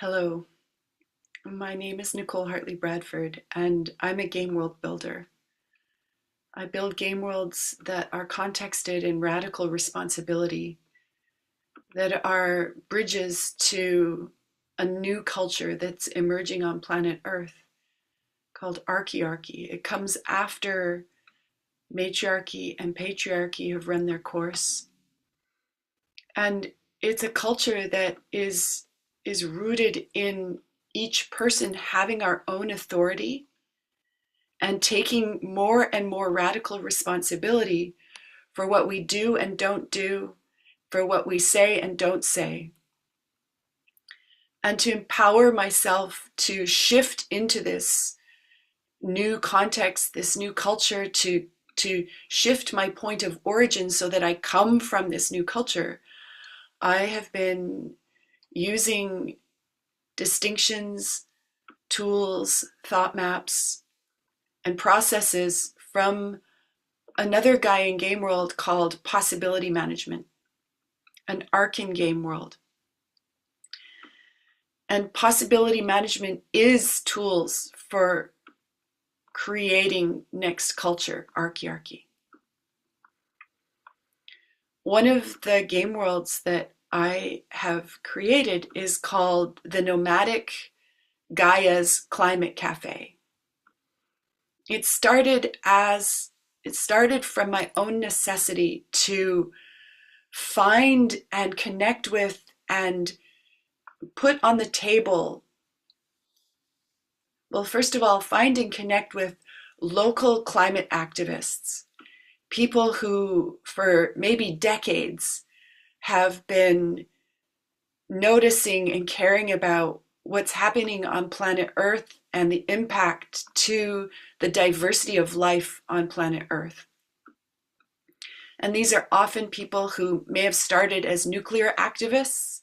Hello, my name is Nicole Hartley Bradford, and I'm a game world builder. I build game worlds that are contexted in radical responsibility, that are bridges to a new culture that's emerging on planet Earth called archaearchy. It comes after matriarchy and patriarchy have run their course. And it's a culture that is rooted in each person having our own authority and taking more and more radical responsibility for what we do and don't do, for what we say and don't say. And to empower myself to shift into this new context, this new culture, to shift my point of origin so that I come from this new culture, I have been using distinctions, tools, thought maps, and processes from another Gaian game world called possibility management, an Arcan game world. And possibility management is tools for creating next culture, archaearchy. One of the game worlds that I have created is called the Nomadic Gaias Climate Cafe. It started from my own necessity to find and connect with and put on the table, well, first of all, find and connect with local climate activists, people who for maybe decades have been noticing and caring about what's happening on planet Earth and the impact to the diversity of life on planet Earth. And these are often people who may have started as nuclear activists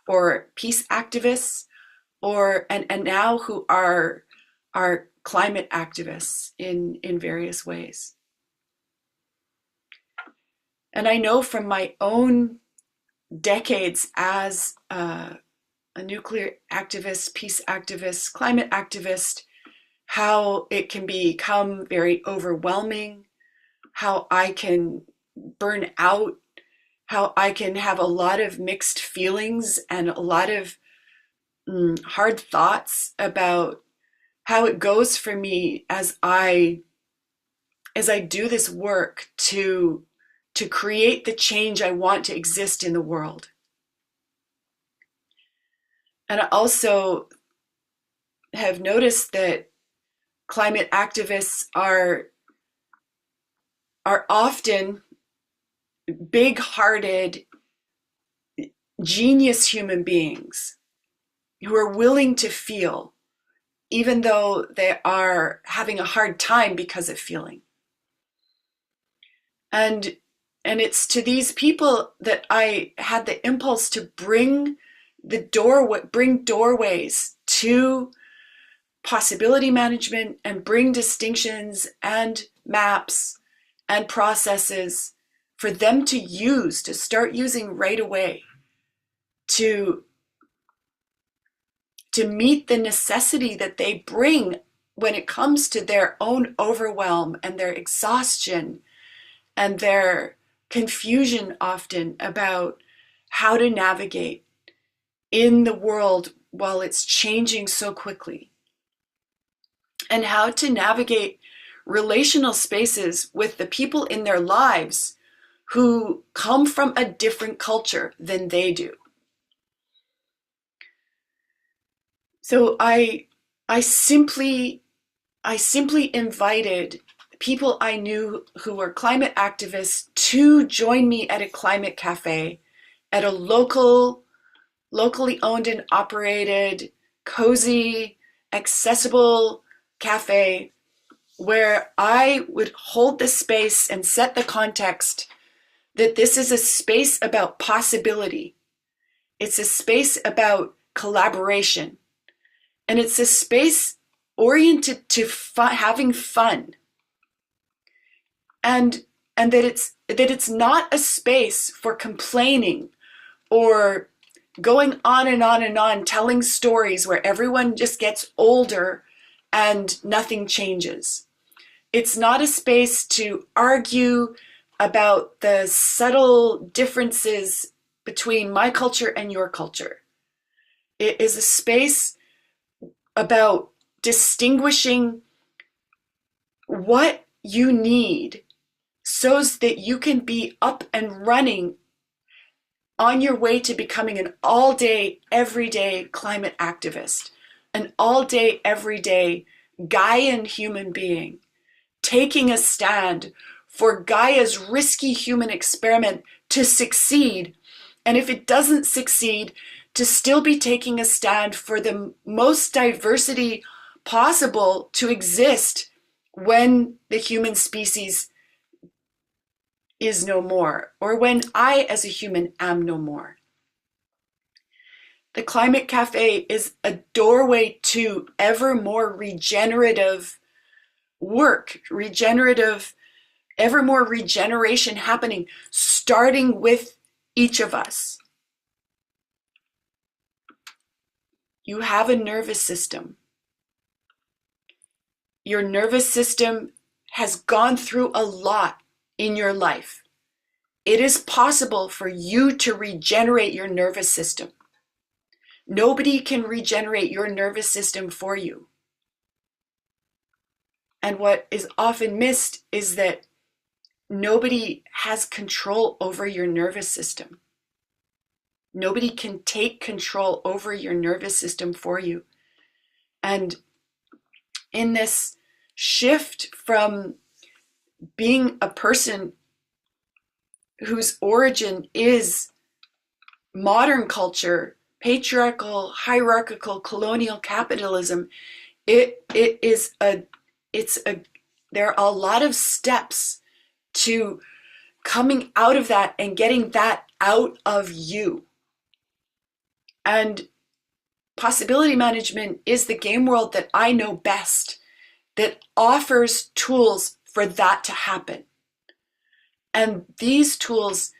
or peace activists, and now who are climate activists in various ways. And I know from my own decades as a nuclear activist, peace activist, climate activist, how it can become very overwhelming, how I can burn out, how I can have a lot of mixed feelings and a lot of hard thoughts about how it goes for me as I do this work to create the change I want to exist in the world. And I also have noticed that climate activists are often big-hearted, genius human beings who are willing to feel, even though they are having a hard time because of feeling. And it's to these people that I had the impulse to bring doorways to possibility management and bring distinctions and maps and processes for them to start using right away to meet the necessity that they bring when it comes to their own overwhelm and their exhaustion and their confusion often about how to navigate in the world while it's changing so quickly, and how to navigate relational spaces with the people in their lives who come from a different culture than they do. So I simply invited people I knew who were climate activists to join me at a climate cafe, at a locally owned and operated, cozy, accessible cafe where I would hold the space and set the context that this is a space about possibility. It's a space about collaboration. And it's a space oriented to having fun. And that it's not a space for complaining or going on and on and on, telling stories where everyone just gets older and nothing changes. It's not a space to argue about the subtle differences between my culture and your culture. It is a space about distinguishing what you need so that you can be up and running on your way to becoming an all-day, everyday climate activist, an all-day, everyday Gaian human being, taking a stand for Gaia's risky human experiment to succeed. And if it doesn't succeed, to still be taking a stand for the most diversity possible to exist when the human species is no more, or when I as a human am no more. The Climate Cafe is a doorway to ever more regenerative work, ever more regeneration happening, starting with each of us. You have a nervous system. Your nervous system has gone through a lot in your life. It is possible for you to regenerate your nervous system. Nobody can regenerate your nervous system for you. And what is often missed is that nobody has control over your nervous system. Nobody can take control over your nervous system for you. And in this shift from being a person whose origin is modern culture, patriarchal, hierarchical, colonial capitalism, there are a lot of steps to coming out of that and getting that out of you. And possibility management is the game world that I know best, that offers tools for that to happen. And these tools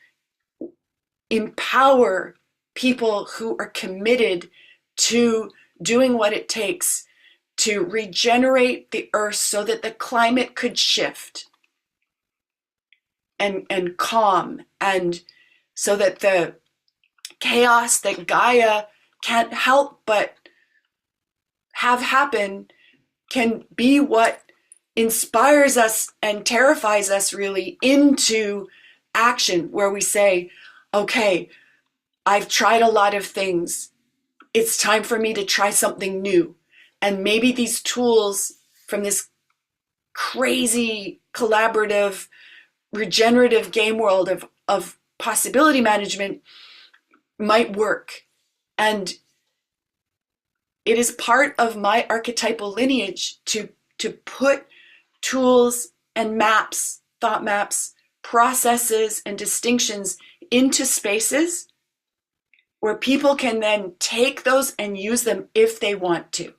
empower people who are committed to doing what it takes to regenerate the earth so that the climate could shift and calm, and so that the chaos that Gaia can't help but have happen can be what inspires us and terrifies us really into action, where we say, okay, I've tried a lot of things. It's time for me to try something new. And maybe these tools from this crazy collaborative, regenerative game world of possibility management might work. And it is part of my archetypal lineage to put tools and maps, thought maps, processes and distinctions into spaces where people can then take those and use them if they want to.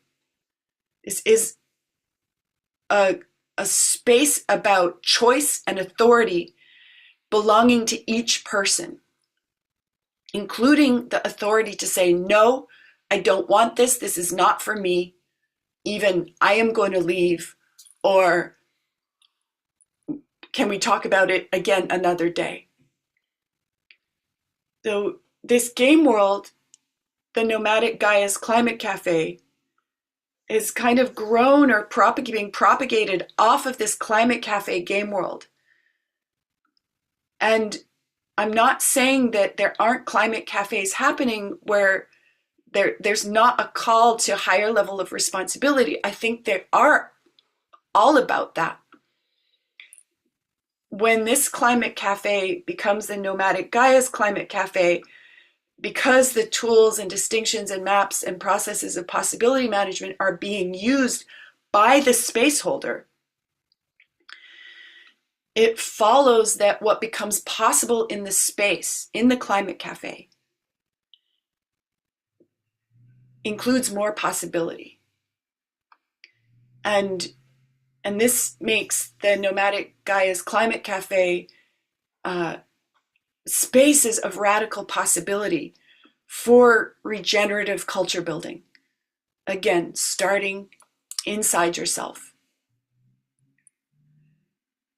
This is a space about choice and authority belonging to each person, including the authority to say, no, I don't want this. This is not for me. Even I am going to leave, or can we talk about it again another day? So this game world, the Nomadic Gaia's Climate Cafe, is kind of grown or being propagated off of this Climate Cafe game world. And I'm not saying that there aren't climate cafes happening where there's not a call to higher level of responsibility. I think they are all about that. When this Climate Cafe becomes the Nomadic Gaia's Climate Cafe, because the tools and distinctions and maps and processes of possibility management are being used by the space holder, it follows that what becomes possible in the space, in the Climate Cafe, includes more possibility. And this makes the Nomadic Gaia's Climate Cafe spaces of radical possibility, for regenerative culture building. Again, starting inside yourself.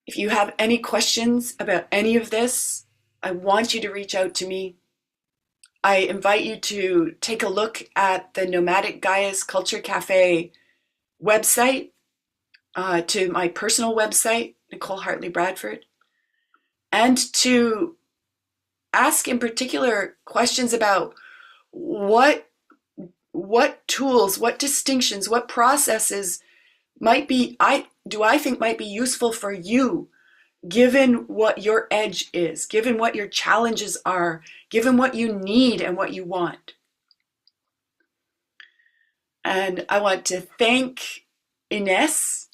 If you have any questions about any of this, I want you to reach out to me. I invite you to take a look at the Nomadic Gaias Culture Cafe website, to my personal website, Nicole Hartley Bradford, and to ask in particular questions about what tools, what distinctions, what processes might be, I think might be useful for you, given what your edge is, given what your challenges are, given what you need and what you want. And I want to thank Ines,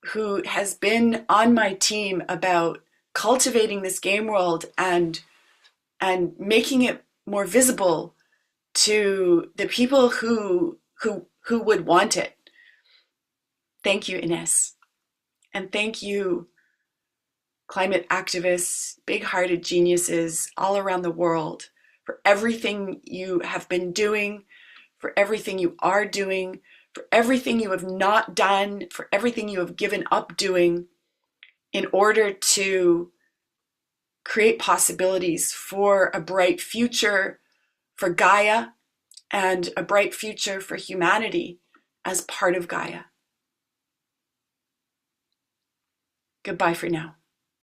who has been on my team about cultivating this game world and making it more visible to the people who would want it. Thank you, Ines. And thank you, climate activists, big-hearted geniuses all around the world, for everything you have been doing, for everything you are doing, for everything you have not done, for everything you have given up doing in order to create possibilities for a bright future for Gaia and a bright future for humanity as part of Gaia. Goodbye for now.